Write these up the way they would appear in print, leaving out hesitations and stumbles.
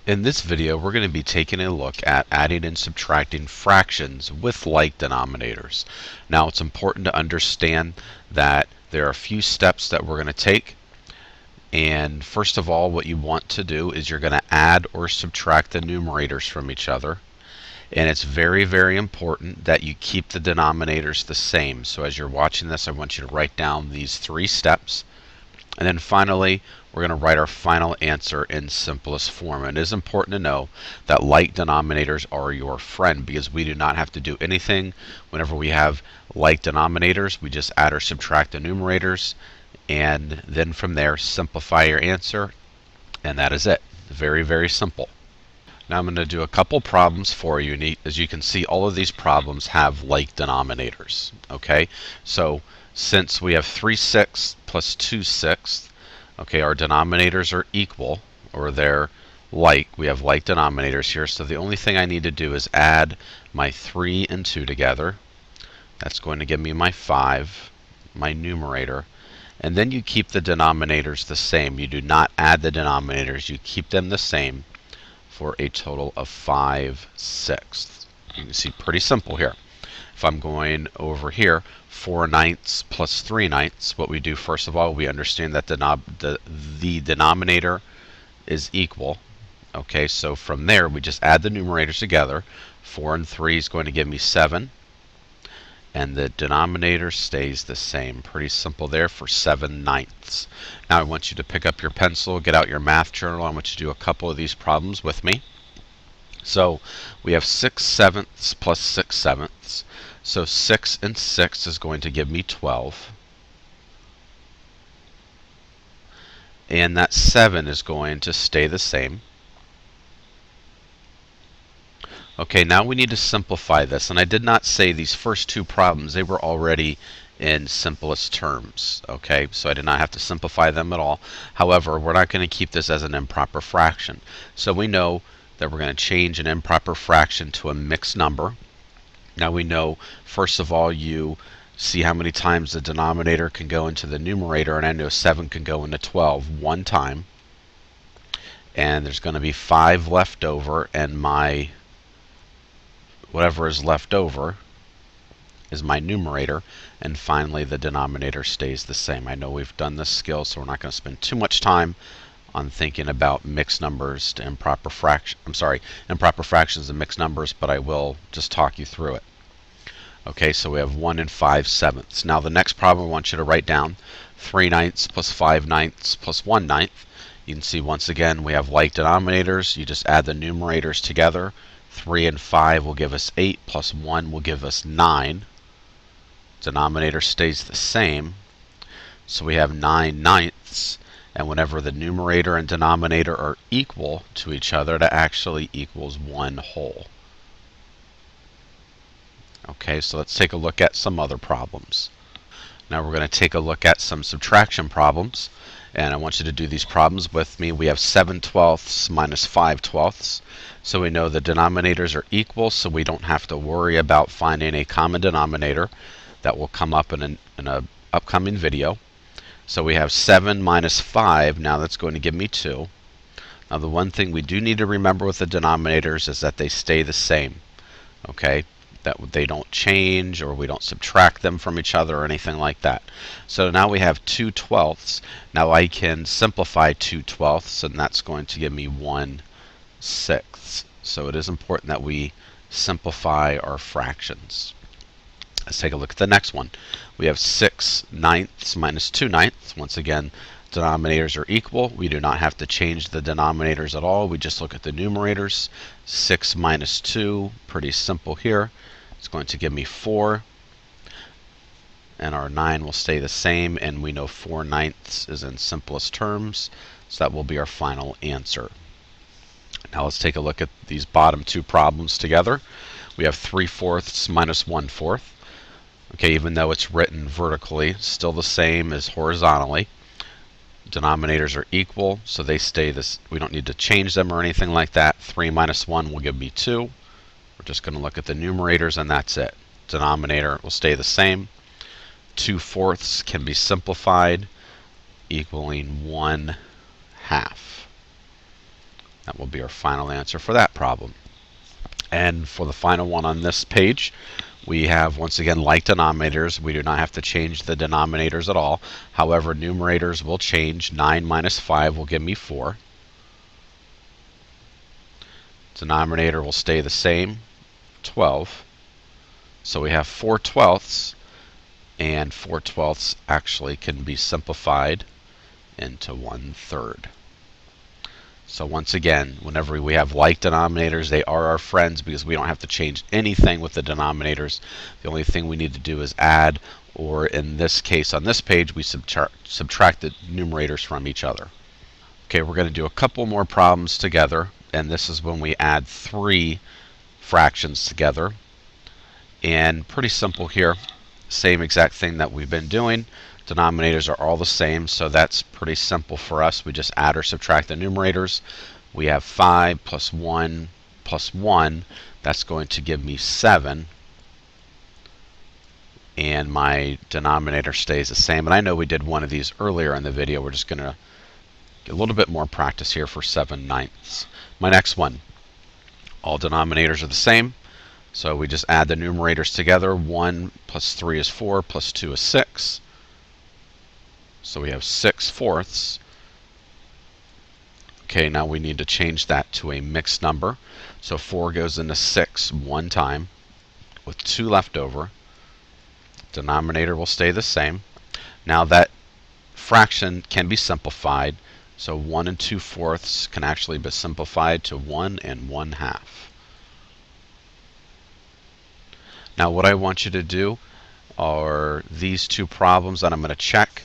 In this video, we're going to be taking a look at adding and subtracting fractions with like denominators. Now, it's important to understand that there are a few steps that we're going to take. And first of all, what you want to do is you're going to add or subtract the numerators from each other. And it's very, very important that you keep the denominators the same. So as you're watching this, I want you to write down these 3 steps. And then finally, we're going to write our final answer in simplest form. And it is important to know that like denominators are your friend, because we do not have to do anything whenever we have like denominators. We just add or subtract the numerators, and then from there simplify your answer, and that is it. Very, very simple. Now I'm going to do a couple problems for you. And as you can see, all of these problems have like denominators. Okay, so since we have 3/6 plus 2/6, okay, our denominators are equal, or they're like. We have like denominators here, so the only thing I need to do is add my 3 and 2 together. That's going to give me my 5, my numerator. And then you keep the denominators the same. You do not add the denominators, you keep them the same for a total of 5/6. You can see pretty simple here. If I'm going over here, 4/9 plus 3/9, what we do first of all, we understand that the denominator is equal. Okay, so from there we just add the numerators together. 4 and 3 is going to give me 7, and the denominator stays the same. Pretty simple there for 7/9. Now I want you to pick up your pencil, get out your math journal. I want you to do a couple of these problems with me. So we have 6/7 plus 6/7. So 6 and 6 is going to give me 12. And that 7 is going to stay the same. Okay, now we need to simplify this. And I did not say these first 2 problems, they were already in simplest terms. Okay, so I did not have to simplify them at all. However, we're not going to keep this as an improper fraction. So we know that we're going to change an improper fraction to a mixed number. Now we know, first of all, you see how many times the denominator can go into the numerator, and I know 7 can go into 12 one time. And there's going to be 5 left over, and my whatever is left over is my numerator. And finally, the denominator stays the same. I know we've done this skill, so we're not going to spend too much time on thinking about mixed numbers to improper improper fractions and mixed numbers, but I will just talk you through it. Okay, so we have 1 and 5/7. Now the next problem I want you to write down 3/9 plus 5/9 plus 1/9. You can see once again we have like denominators. You just add the numerators together. 3 and 5 will give us 8, plus 1 will give us 9. Denominator stays the same, so we have 9/9. And whenever the numerator and denominator are equal to each other, that actually equals 1 whole. Okay, so let's take a look at some other problems. Now we're going to take a look at some subtraction problems, and I want you to do these problems with me. We have 7/12 minus 5/12. So we know the denominators are equal, so we don't have to worry about finding a common denominator. That will come up in an upcoming video. So we have 7 minus 5. Now that's going to give me 2. Now the one thing we do need to remember with the denominators is that they stay the same. Okay, that they don't change, or we don't subtract them from each other or anything like that. So now we have 2/12. Now I can simplify 2/12, and that's going to give me 1/6. So it is important that we simplify our fractions. Let's take a look at the next one. We have 6/9 minus 2/9. Once again, denominators are equal. We do not have to change the denominators at all. We just look at the numerators. 6 minus 2, pretty simple here. It's going to give me 4. And our 9 will stay the same. And we know 4/9 is in simplest terms. So that will be our final answer. Now let's take a look at these bottom 2 problems together. We have 3/4 minus 1/4. Okay, even though it's written vertically, still the same as horizontally. Denominators are equal, so they stay this. We don't need to change them or anything like that. 3 minus 1 will give me 2. We're just going to look at the numerators, and that's it. Denominator will stay the same. 2/4 can be simplified, equaling 1/2. That will be our final answer for that problem. And for the final one on this page, we have, once again, like denominators. We do not have to change the denominators at all. However, numerators will change. 9 minus 5 will give me 4. Denominator will stay the same, 12. So we have 4/12, and 4/12 actually can be simplified into 1/3. So once again, whenever we have like denominators, they are our friends because we don't have to change anything with the denominators. The only thing we need to do is add, or in this case on this page, we subtract the numerators from each other. Okay, we're going to do a couple more problems together, and this is when we add 3 fractions together. And pretty simple here, same exact thing that we've been doing. Denominators are all the same, so that's pretty simple for us. We just add or subtract the numerators. We have 5 plus 1 plus 1. That's going to give me 7. And my denominator stays the same. And I know we did one of these earlier in the video. We're just going to get a little bit more practice here for 7/9. My next one, all denominators are the same. So we just add the numerators together. 1 plus 3 is 4, plus 2 is 6. So we have 6/4. Okay, now we need to change that to a mixed number. So 4 goes into 6 one time with 2 left over. Denominator will stay the same. Now that fraction can be simplified. So 1 2/4 can actually be simplified to 1 1/2. Now what I want you to do are these 2 problems that I'm going to check.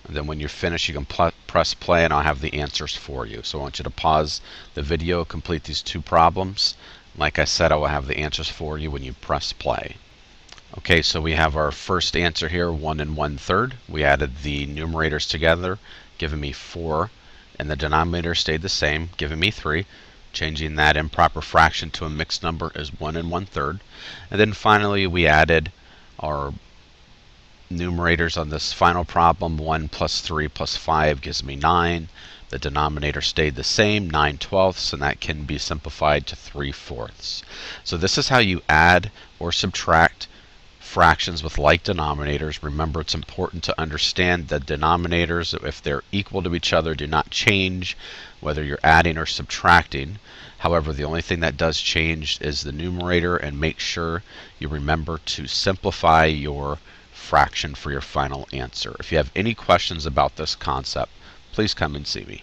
And then when you're finished, you can press play and I'll have the answers for you. So I want you to pause the video, complete these 2 problems. Like I said, I will have the answers for you when you press play. Okay, so we have our first answer here, 1 1/3. We added the numerators together, giving me 4, and the denominator stayed the same, giving me 3. Changing that improper fraction to a mixed number is 1 1/3. And then finally, we added our numerators on this final problem. 1 plus 3 plus 5 gives me 9. The denominator stayed the same, 9/12, and that can be simplified to 3/4. So this is how you add or subtract fractions with like denominators. Remember, it's important to understand that denominators, if they're equal to each other, do not change whether you're adding or subtracting. However, the only thing that does change is the numerator, and make sure you remember to simplify your fraction for your final answer. If you have any questions about this concept, please come and see me.